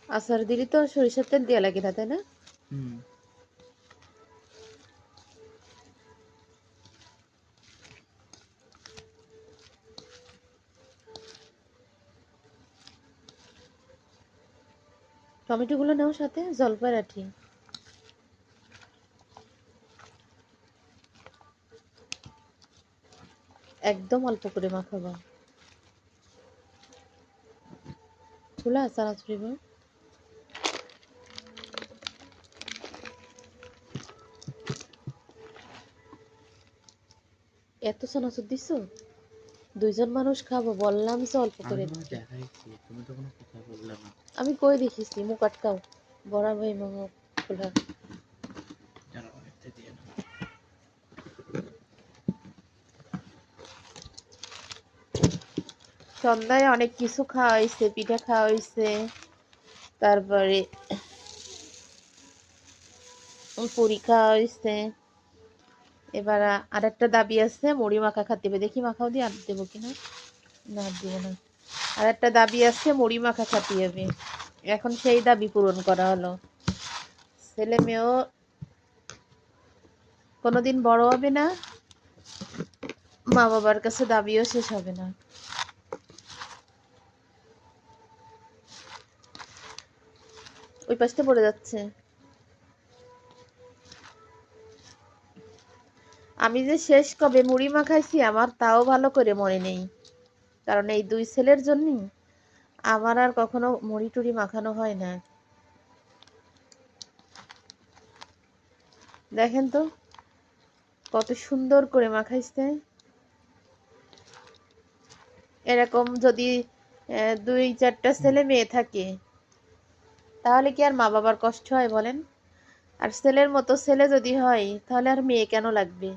আচার দিলে তো সরিষার তেল দেওয়া লাগে না, তাই না? হুম। টমেটো গুলো নাও সাথে, জলপাই রাঠি। একদম অল্প করে মাখাবা। খোলা চানাচুরি বা এত চানাচুর দিছো? 2 জন মানুষ খাবো, বললাম যে অল্প আমি করে তোমাকে দিতে। দেখাইছি, তুমি তো কোনো কথা বললে না। আমি কই দেখিছি, মুখ আটকাও। বড়া ভাই মামা খোলা। জানো এতে দিয়ে না। সন্ধ্যায় অনেক কিছু খাওয়া হয়েছে, পিঠা খাওয়া হয়েছে, তারপরে পুরি খাওয়া হয়েছে। এবার আর একটা দাবি আছে, মুড়ি মাখা খাতে হবে। দেখি মাখাও দিয়ে আর দেবো কিনা। না দিব না। আর একটা দাবি আছে, মুড়ি মাখা খাতে হবে। এখন সেই দাবি পূরণ করা হলো। ছেলে মেয়েও কোনোদিন বড় হবে না, মা বাবার কাছে দাবিও শেষ হবে না। ওই পাশটা পড়ে যাচ্ছে। আমি যে শেষ কবে মুড়ি মাখাইছি আমার তাও ভালো করে মনে নেই, কারণ এই 2 ছেলের জন্যই আমার আর কখনো মুড়ি টুড়ি মাখানো হয় না। দেখেন তো কত সুন্দর করে মাখাইছে। এরকম যদি 2-4টা ছেলে মেয়ে থাকে তাহলে কি আর মা বাবার কষ্ট হয় বলেন? আর ছেলের মতো ছেলে যদি হয় তাহলে আর মেয়ে কেন লাগবে?